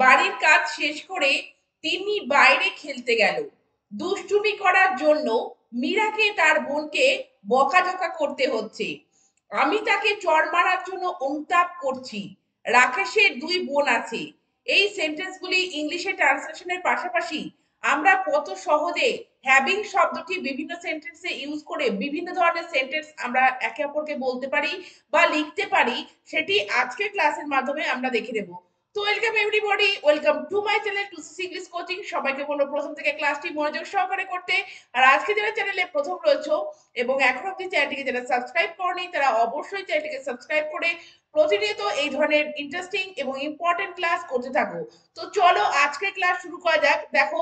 বাড়ির কাজ শেষ করে তিন্নি বাইরে খেলতে গেল। দুষ্টুমি করার জন্য মীরাকে তার বোনকে বকাঝকা করতে হচ্ছে। আমি তাকে চড় মারার জন্য অনুতাপ করছি। রাকেশের দুই বোন আছে। এই সেন্টেন্সগুলি ইংলিশে ট্রান্সলেশনের পাশাপাশি আমরা কত সহজে হ্যাভিং শব্দটি বিভিন্ন সেন্টেন্সে ইউজ করে বিভিন্ন ধরনের সেন্টেন্স আমরা একে অপরকে বলতে পারি বা লিখতে পারি, সেটি আজকের ক্লাসের মাধ্যমে আমরা দেখে নেব। তো welcome everybody, welcome to my channel to English coaching. সবাইকে বলবো প্রথম থেকে ক্লাসটি মনোযোগ সহকারে করতে। আর আজকে যারা চ্যানেলে প্রথম রয়েছে এবং এখন অব্দি চ্যানেলটিকে যারা সাবস্ক্রাইব করনি তারা অবশ্যই চ্যানেলটিকে সাবস্ক্রাইব করে প্রতিনিয়ত এই ধরনের ইন্টারেস্টিং এবং ইম্পর্টেন্ট ক্লাস করতে থাকো। তো চলো আজকের ক্লাস শুরু করা যাক। দেখো,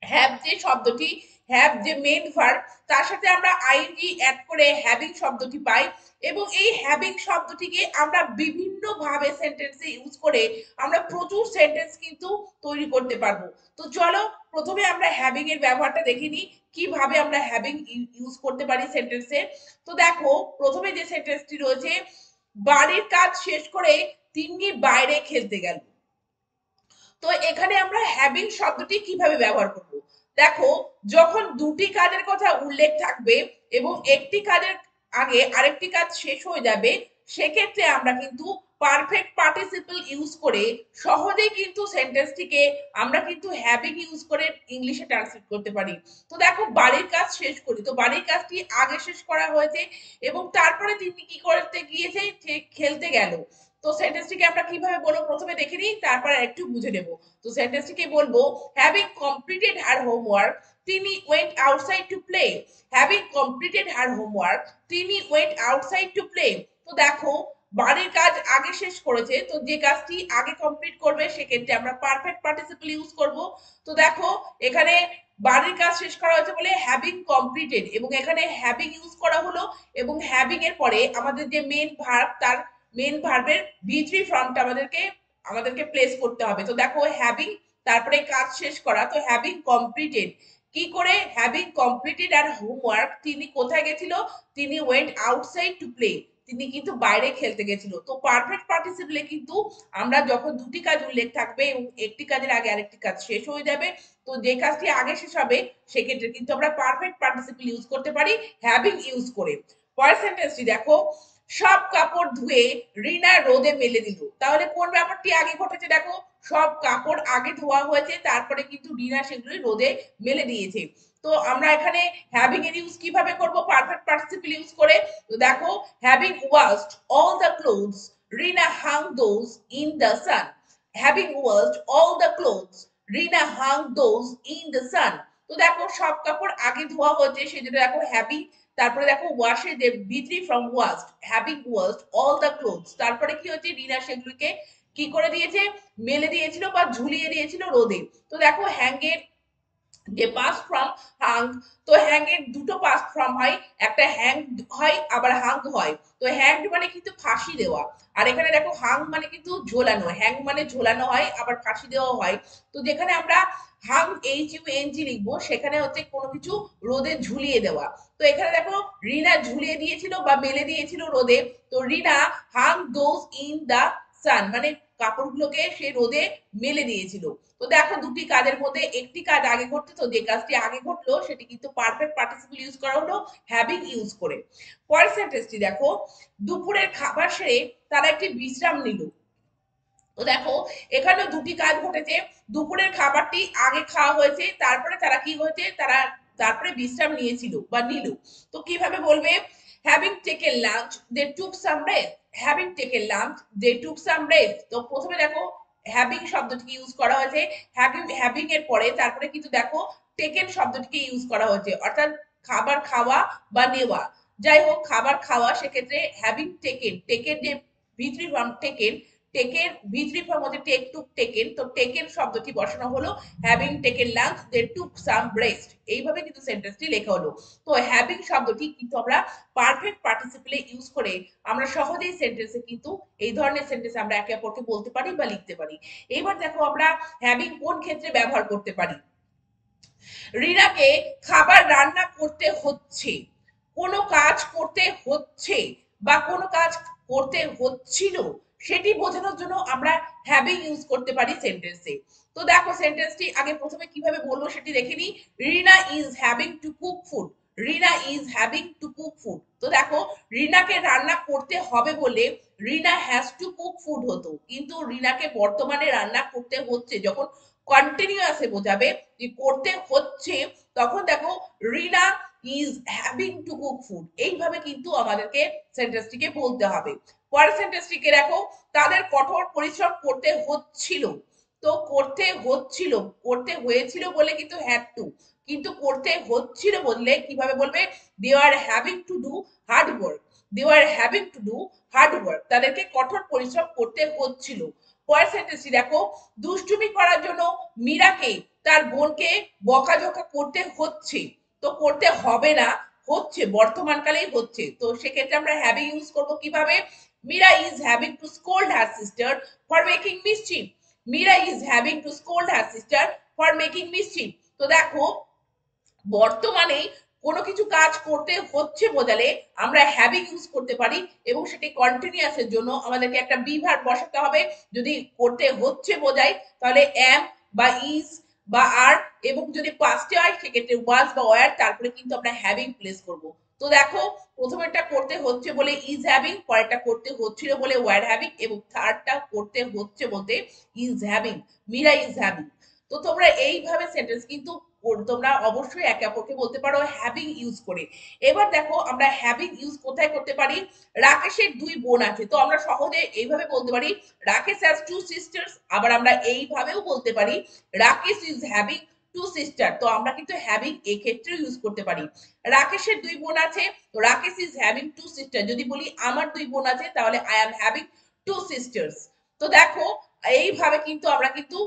হ্যাভ যে শব্দটি, হ্যাভ যে মেইন ভার্ব, তার সাথে আমরা আইএনজি অ্যাড করে হ্যাভিং শব্দটি পাই এবং এই হ্যাভিং শব্দটিকে আমরা বিভিন্ন ভাবে সেন্টেন্সে ইউজ করে আমরা প্রচুর সেন্টেন্স কিন্তু তৈরি করতে পারবো। তো চলো প্রথমে আমরা হ্যাভিং এর ব্যবহারটা দেখে নিই, কিভাবে আমরা হ্যাভিং ইউজ করতে পারি সেন্টেন্সে। তো দেখো, প্রথমে যে সেন্টেন্সটি রয়েছে, বাড়ির কাজ শেষ করে তিন্নি বাইরে খেলতে গেল। তো এখানে আমরা হ্যাভিং শব্দটি কিভাবে ব্যবহার করব? দেখো, যখন দুটি কাজের কথা উল্লেখ থাকবে এবং একটি কাজের আগে আরেকটি কাজ শেষ হয়ে যাবে, সেক্ষেত্রে আমরা কিন্তু পারফেক্ট পার্টিসিপল ইউজ করে সহজেই কিন্তু সেন্টেন্সটিকে আমরা কিন্তু হ্যাভিং ইউজ করে ইংলিশে ট্রান্সলেট করতে পারি। তো দেখো, বাড়ির কাজ শেষ করি, তো বাড়ির কাজটি আগে শেষ করা হয়েছে এবং তারপরে তিনি কি করতে গিয়েছে, খেলতে গেল। তো সেন্টেন্সটিকে আমরা কিভাবে বলবো প্রথমে দেখে নিই, তারপর একটু বুঝে নেব। তো সেন্টেন্সটিকে বলবো, হ্যাভিং কমপ্লিটেড হার হোমওয়ার্ক তিনি went outside to play. Having completed her homework তিনি ওয়েন্ট আউটসাইড টু প্লে। তো দেখো, বাড়ির কাজ আগে শেষ করেছে, তো যে কাজটি আগে কমপ্লিট করবে সেক্ষেত্রে আমরা পারফেক্ট পার্টিসিপল ইউজ করব। তো দেখো, এখানে বাড়ির কাজ শেষ করা হয়েছে বলে হ্যাভিং কমপ্লিটেড এবং এখানে হ্যাভিং ইউজ করা হলো এবং হ্যাভিং এর পরে আমাদের যে মেন ভার্ব, তার মেন ভার্বের ভি3 ফর্মটা আমাদেরকে প্লেস করতে হবে। তো দেখো, হ্যাভিং তারপরে কাজ শেষ করা, তো হ্যাভিং কমপ্লিটেড কি করে, হ্যাভিং কমপ্লিটেড আর হোমওয়ার্ক তিনি কোথায় গেছিল, তিনি ওয়েন্ট আউটসাইড টু প্লে, তিনি কিন্তু বাইরে খেলতে গেছিল। তো পারফেক্ট পার্টিসিপলে কিন্তু আমরা যখন দুটি কাজ উল্লেখ থাকবে এবং একটি কাজের আগে আরেকটি কাজ শেষ হয়ে যাবে, তো যে কাজটি আগে শেষ হবে সেক্ষেত্রে কিন্তু আমরা পারফেক্ট পার্টিসিপল ইউজ করতে পারি হ্যাভিং ইউজ করে। পরের সেন্টেন্সটি দেখো, সব কাপড় ধুয়ে রিনা রোদে মেলে দিল। তাহলে কোন ব্যাপারটি আগে ঘটেছে? দেখো, সব কাপড় আগে ধোয়া হয়েছে, তারপরে কিন্তু রিনা সেগুলি রোদে মেলে দিয়েছে। তো আমরা এখানে হ্যাভিং এর ইউজ কিভাবে করব? পারফেক্ট পার্টিসিপল ইউজ করে। তো দেখো, having washed all the clothes Rina hang those in the sun. Having washed all the clothes Rina hang those in the সান। তো দেখো, সব কাপড় আগে ধোয়া হয়েছে, সেজন্য দেখো হ্যাভিং, তারপরে দেখো ওয়াশে যে ভি3 from washed, having washed all the clothes, তারপরে কি হচ্ছে, রিনা সেগুলিকে কি করে দিয়েছে, মেলে দিয়েছিল বা ঝুলিয়ে দিয়েছিল রোদে। তো দেখো, হ্যাঙ্গের যে পাস্ট ফর্ম হাং, তো হ্যাং এর দুটো পাস্ট ফর্ম হয়, একটা হ্যাং হয় আবার হাং হয়। তো হ্যাংড মানে কিন্তু ফাঁসি দেওয়া, আর এখানে দেখো হাং মানে কিন্তু ঝোলানো, হ্যাং মানে ঝোলানো হয় আবার ফাঁসি দেওয়া হয়। তো যেখানে আমরা হাং HUNG লিখবো, সেখানে হচ্ছে কোনো কিছু রোদে ঝুলিয়ে দেওয়া। তো এখানে দেখো, রিনা ঝুলিয়ে দিয়েছিল বা মেলে দিয়েছিল রোদে, তো রিনা হাং দোজ ইন দা সান মানে কাপড়গুলোকে সে রোদে মেলে দিয়েছিল। তো দেখো, দুটি কাজের মধ্যে একটি কাজ আগে ঘটছে, তো যে কাজটি আগে ঘটলো সেটি কিন্তু পারফেক্ট পার্টিসিপল ইউজ করা হলো হ্যাভিং ইউজ করে। পরের সেন্টেন্সটি দেখো, দুপুরের খাবার সেরে তারা একটি বিশ্রাম নিল। তো দেখো, এখানে দুটি কাজ ঘটেছে, দুপুরের খাবারটি আগে খাওয়া হয়েছে, তারপরে তারা কি হয়েছে, তারা তারপরে বিশ্রাম নিয়েছিল বা নিল। তো কিভাবে বলবে, having taken lunch they took some rest. Having taken lunch they took some rest. তো প্রথমে দেখো, হ্যাভিং শব্দটিকে ইউজ করা হয়েছে, হ্যাভিং এর পরে তারপরে কিন্তু দেখো টেকেন শব্দটিকে ইউজ করা হয়েছে, অর্থাৎ খাবার খাওয়া বা নেওয়া। যাই হোক, খাবার খাওয়া, সেক্ষেত্রে হ্যাভিং টেকেন, টেকেন যে ভি3 ফর্ম টেকেন, টেকের ভি3 ফর্ম হচ্ছে টেক টুক টেকেন, তো টেকেন শব্দটি বসানো হলো having taken lunch they took some rest, এইভাবে কিন্তু সেন্টেন্সটি লেখা হলো। তো হ্যাভিং শব্দটি কিন্তু আমরা পারফেক্ট পার্টিসিপলে ইউজ করে আমরা সহজেই সেন্টেন্সে কিন্তু এই ধরনের সেন্টেন্স আমরা একে অপরকে বলতে পারি বা লিখতে পারি। এবার দেখো, আমরা হ্যাভিং কোন ক্ষেত্রে ব্যবহার করতে পারি। রিনাকে খাবার রান্না করতে হচ্ছে, কোনো কাজ করতে হচ্ছে বা কোনো কাজ করতে হচ্ছিল, সেটি বোঝানোর জন্য আমরা হ্যাভিং ইউজ করতে পারি সেন্টেন্সে। তো দেখো সেন্টেন্সটি আগে প্রথমে কিভাবে বলবো সেটি দেখে নিই। Rina is having to cook food. Rina is having to cook food. তো দেখো রিনাকে রান্না করতে হবে বলে Rina has to cook food হতো, কিন্তু রিনাকে বর্তমানে রান্না করতে হচ্ছে। যখন কন্টিনিউয়াসে বোঝাবে যে করতে হচ্ছে, তখন দেখো Rina is having to cook food, এইভাবে কিন্তু আমাদেরকে সেন্টেন্সটিকে বলতে হবে। পরের সেন্টেন্সটিকে দেখো, তাদের কঠোর পরিশ্রম করতে হচ্ছিল। তো করতে হচ্ছিল, করতে হয়েছিল বলে কিন্তু হ্যাড টু, কিন্তু করতে হচ্ছিল বললে কিভাবে বলবে? They are having to do hard work. They are having to do hard work, তাদেরকে কঠোর পরিশ্রম করতে হচ্ছিল। পরের সেন্টেন্সটি দেখো, দুষ্টুমি করার জন্য মীরাকে তার বোনকে বকাঝকা করতে হচ্ছে। তো করতে হবে না, হচ্ছে, বর্তমানকালেই হচ্ছে। তো সেক্ষেত্রে আমরা হ্যাভিং ইউজ করব কিভাবে? Meera is having to scold her sister for making mischief. Meera is having to scold her sister for making mischief. তো দেখো বর্তমানে কোনো কিছু কাজ করতে হচ্ছে বোঝালে আমরা হ্যাভিং ইউজ করতে পারি, এবং সেটি কন্টিনিউয়াসের জন্য আমাদেরকে একটা বি ভার্ব বসাতে হবে। যদি করতে হচ্ছে বোঝাই তাহলে অ্যাম বা ইজ বা আর, এবং যদি পাস্টে হয় সেক্ষেত্রে ওয়াজ বা ওয়ার, তারপরে কিন্তু আমরা হ্যাভিং প্লেস করব। তো দেখো প্রথমেরটা করতে হচ্ছে বলে ইজ হ্যাভিং, পরেরটা করতে হচ্ছিল বলে ওয়ার হ্যাভিং, এবং থার্ডটা করতে হচ্ছে বলতে is having, Meera is having. তো তোমরা এইভাবে সেন্টেন্স কিন্তু তোমরা অবশ্যই একে অপরকে বলতে পারো হ্যাভিং ইউজ করে। এবার দেখো আমরা হ্যাভিং ইউজ কোথায় করতে পারি? রাকেশের দুই বোন আছে, তো আমরা সহজে এইভাবে বলতে পারি রাকেশ হ্যাজ টু সিস্টার্স। আবার আমরা এইভাবেও বলতে পারি Rakesh is having two sister. তো আমরা কিন্তু হ্যাভিং এক্ষেত্রে ইউজ করতে পারি। রাকেশের দুই বোন আছে, তো Rakesh is having two sister. যদি বলি আমার দুই বোন আছে, তাহলে I am having two sisters. তো দেখো এইভাবে কিন্তু আমরা কিন্তু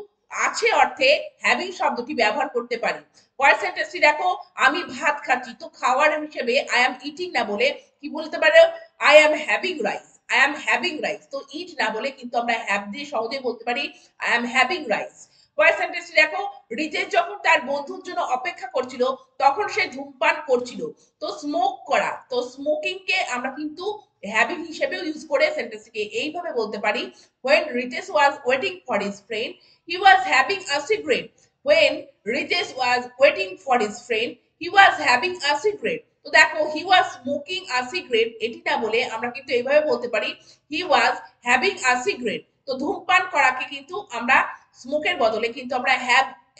আছে অর্থে হ্যাভিং শব্দটি ব্যবহার করতে পারি। পরের সেন্টেন্সটি দেখো, আমি ভাত খাচ্ছি। তো খাওয়ার হিসেবে আই এম ইটিং না বলে কি বলতে পারো? I am having rice. I am having rice. তো ইট না বলে কিন্তু আমরা হ্যাভ দিয়ে সহজেই বলতে পারি আই এম হ্যাভিং রাইস। পরের সেন্টেন্সটি দেখো, রিতেশ যখন তার বন্ধুর জন্য অপেক্ষা করছিল তখন সে ধূমপান করছিল। তো স্মোক করা, তো স্মোকিং কে আমরা কিন্তু হ্যাভিং হিসেবেও ইউজ করে সেন্টেন্সটিকে এইভাবে বলতে পারি, when Ritesh was waiting for his friend he was having a cigarette. When Ritesh was waiting for his friend he was having a cigarette. তো দেখো he was smoking a cigarette, এটি না বলে আমরা কিন্তু এইভাবে বলতে পারি he was having a cigarette। তো ধূমপান করাকে কিন্তু আমরা স্মোকের বদলে কিন্তু আমরা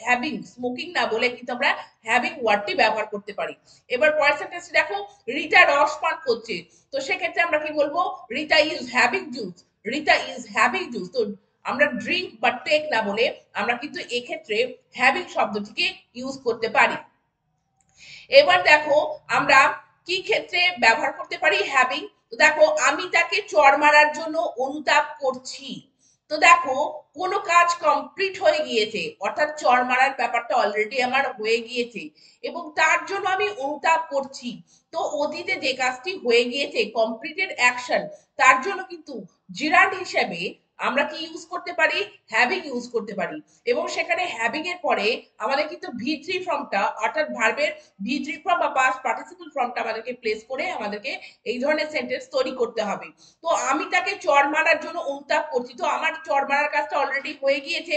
হ্যাভিং, স্মোকিং না বলে কিন্তু আমরা হ্যাভিং ওয়ার্ডটি ব্যবহার করতে পারি। এবার পরের সেন্টেন্সটি দেখো, রিতা রস পান করছে। তো সেক্ষেত্রে আমরা কি বলবো? Rita is having juice. Rita is having juice. তো আমরা ড্রিঙ্ক বা টেক না বলে আমরা কিন্তু এক্ষেত্রে হ্যাভিং শব্দটিকে ইউজ করতে পারি। এবার দেখো আমরা কি ক্ষেত্রে ব্যবহার করতে পারি হ্যাভিং। তো দেখো আমি তাকে চড় মারার জন্য অনুতাপ করছি। তো দেখো কোনো কাজ কমপ্লিট হয়ে গিয়েছে, অর্থাৎ চড় মারার ব্যাপারটা অলরেডি আমার হয়ে গিয়েছে, এবং তার জন্য আমি অনুতাপ করছি। তো অতীতে যে কাজটি হয়ে গিয়েছে, কমপ্লিটেড অ্যাকশন, তার জন্য কিন্তু জিরান্ড হিসেবে আমরা কি ইউজ করতে পারি? হ্যাভিং ইউজ করতে পারি। এবং সেখানে হ্যাভিং এর পরে আমাদের কিন্তু ভি থ্রি ফর্মটা, অর্থাৎ ভার্বের ভি থ্রি ফর্ম বা পাস্ট পার্টিসিপল ফর্মটা আমাদেরকে প্লেস করে আমাদেরকে এই ধরনের সেন্টেন্স তৈরি করতে হবে। তো আমি তাকে চড় মারার জন্য অনুতাপ করছি। তো আমার চড় মারার কাজটা অলরেডি হয়ে গিয়েছে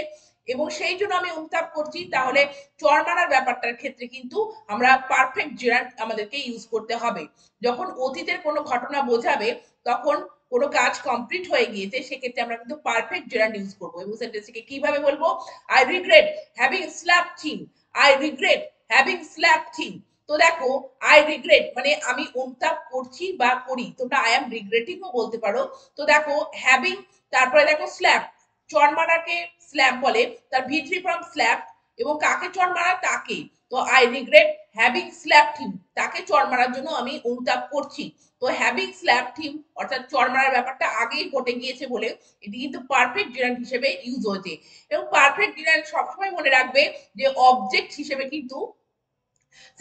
এবং সেই জন্য আমি অনুতাপ করছি। তাহলে চড় মারার ব্যাপারটার ক্ষেত্রে কিন্তু আমরা পারফেক্ট জেরান্ড আমাদেরকে ইউজ করতে হবে। যখন অতীতের কোনো ঘটনা বোঝাবে, তখন কোনো কাজ কমপ্লিট হয়ে গিয়েছে, সেক্ষেত্রে আমরা কিন্তু পারফেক্ট জেরান্ড ইউজ করবো। এবং সেন্টেন্সটিকে কিভাবে বলবো? I regret having slapped him. I regret having slapped him. তো দেখো আই রিগ্রেট মানে আমি অনুতাপ করছি বা করি, তোমরা আই এম রিগ্রেটিংও বলতে পারো। তো দেখো হ্যাভিং, তারপরে দেখো স্ল্যাপ, চড় মারাকে স্ল্যাপ বলে, তার ভি থ্রি ফর্ম স্ল্যাপ, এবং কাকে চড় মারা? তাকে। তো আই রিগ্রেট হ্যাভিং স্ল্যাপড হিম, তাকে চড় মারার জন্য আমি অনুতাপ করছি। তো হ্যাভিং স্ল্যাপড হিম অর্থাৎ চড় মারার ব্যাপারটা আগেই ঘটে গিয়েছে বলে এটি কিন্তু পারফেক্ট জেরান্ড হিসেবে ইউজ হয়েছে। এবং পারফেক্ট জেরান্ড সবসময় মনে রাখবে যে অবজেক্ট হিসেবে কিন্তু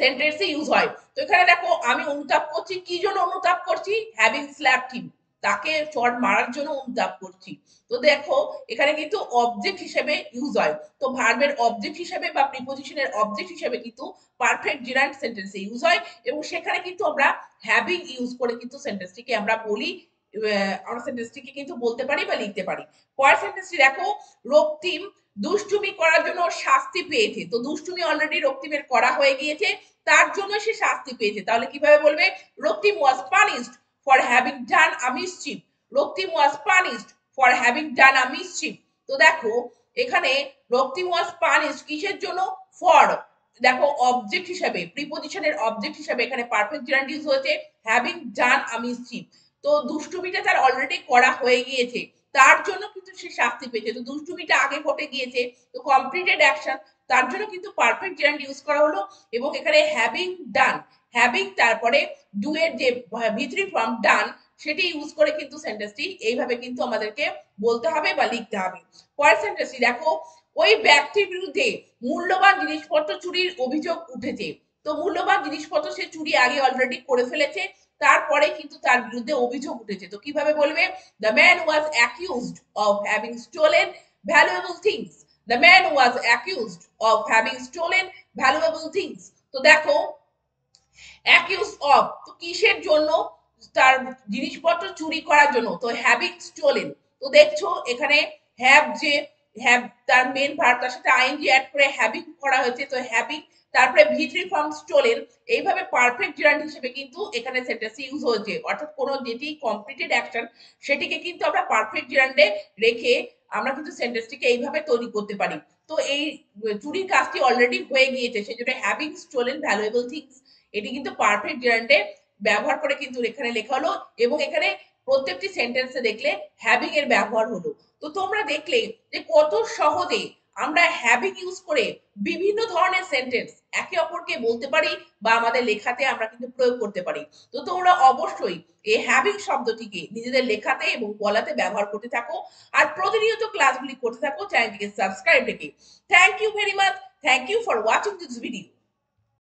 সেন্টেন্সে ইউজ হয়। তো এখানে দেখো আমি অনুতাপ করছি, কি জন্য অনুতাপ করছি? হ্যাভিং স্ল্যাপড হিম, তাকে চড় মারার জন্য অনুতাপ করছি। তো দেখো এখানে কিন্তু অবজেক্ট হিসেবে ইউজ হয়। তো ভার্বের অবজেক্ট হিসেবে বা প্রিপোজিশনের অবজেক্ট হিসেবে কিন্তু পারফেক্ট জেরান্ড সেন্টেন্সে ইউজ হয়, এবং সেখানে কিন্তু আমরা হ্যাভিং ইউজ করে কিন্তু সেন্টেন্সটিকে আমরা বলি আমরা সেন্টেন্সটিকে কিন্তু বলতে পারি বা লিখতে পারি। পরের সেন্টেন্সটি দেখো, রক্তিম দুষ্টুমি করার জন্য শাস্তি পেয়েছে। তো দুষ্টুমি অলরেডি রক্তিমের করা হয়ে গিয়েছে, তার জন্য সে শাস্তি পেয়েছে। তাহলে কিভাবে বলবে? Raktim was punished for having done a mischief. Raktim was punished for having done a mischief. তো দেখো এখানে রক্তিম ওয়াজ পানিশড কিসের জন্য? ফর, দেখো অবজেক্ট হিসাবে, প্রিপজিশনের অবজেক্ট হিসাবে এখানে পারফেক্ট জেরান্ড ইউজ হয়েছে হ্যাভিং ডান আ মিসচিফ। তো দুষ্টুমিটা তার অলরেডি করা হয়ে গিয়েছে, তার জন্য কিন্তু সে শাস্তি পেয়েছে। তো দুষ্টুমিটা আগে ঘটে গিয়েছে, তো কমপ্লিটেড অ্যাকশন, তার জন্য কিন্তু পারফেক্ট জেরান্ড ইউজ করা হলো। এবং এখানে হ্যাভিং ডান, হ্যাভিং তারপরে ডু এর যে ভিতরি ফর্ম ডান সেটি ইউজ করে কিন্তু সেন্টেন্সটি এইভাবে কিন্তু আমাদেরকে বলতে হবে বা লিখতে হবে। পরের সেন্টেন্সটি দেখো, ওই ব্যক্তির বিরুদ্ধে মূল্যবান জিনিসপত্র চুরির অভিযোগ উঠেছে। তো মূল্যবান জিনিসপত্র সে চুরি আগে অলরেডি করে ফেলেছে, তারপরে কিন্তু তার বিরুদ্ধে অভিযোগ উঠেছে। তো কিভাবে বলবে? The man was accused of having stolen valuable things. The man was accused of having stolen valuable things. তো দেখো অ্যাকিউজ অফ, তো কিসের জন্য? তার জিনিসপত্র চুরি করার জন্য। তো হ্যাভিং স্টোলেন, তো দেখছো এখানে হ্যাভ, যে হ্যাভ তার মেন ভার্ব, তার সাথে আইএনজি অ্যাড করে হ্যাভিং করা হয়েছে। তো হ্যাভিং তারপরে ভিতরি ফর্ম স্টোলেন, এইভাবে পারফেক্ট জেরান্ড হিসেবে কিন্তু এখানে সেন্টেন্স ইউজ হয়েছে। অর্থাৎ কোনো যেটি কমপ্লিটেড অ্যাকশন সেটিকে কিন্তু আমরা পারফেক্ট জেরান্ডে রেখে আমরা কিন্তু সেন্টেন্সটিকে এইভাবে তৈরি করতে পারি। তো এই চুরির কাজটি অলরেডি হয়ে গিয়েছে, সেজন্য হ্যাভিং স্টোলেন ভ্যালুয়েবল থিংস এটি কিন্তু পারফেক্ট জেরান্ডে ব্যবহার করে কিন্তু এখানে লেখা হলো। এবং এখানে প্রত্যেকটি সেন্টেন্সে দেখলে হ্যাভিং এর ব্যবহার হলো। তো তোমরা দেখলে যে কত সহজে আমরা হ্যাভিং ইউজ করে বিভিন্ন ধরনের সেন্টেন্স একে অপরকে বলতে পারি বা আমাদের লেখাতে আমরা কিন্তু প্রয়োগ করতে পারি। তো তোমরা অবশ্যই এই হ্যাভিং শব্দটিকে নিজেদের লেখাতে এবং বলাতে ব্যবহার করতে থাকো, আর প্রতিনিয়ত ক্লাসগুলি করতে থাকো চ্যানেলটিকে সাবস্ক্রাইব রেখে। Thank you very much, thank you for watching this video.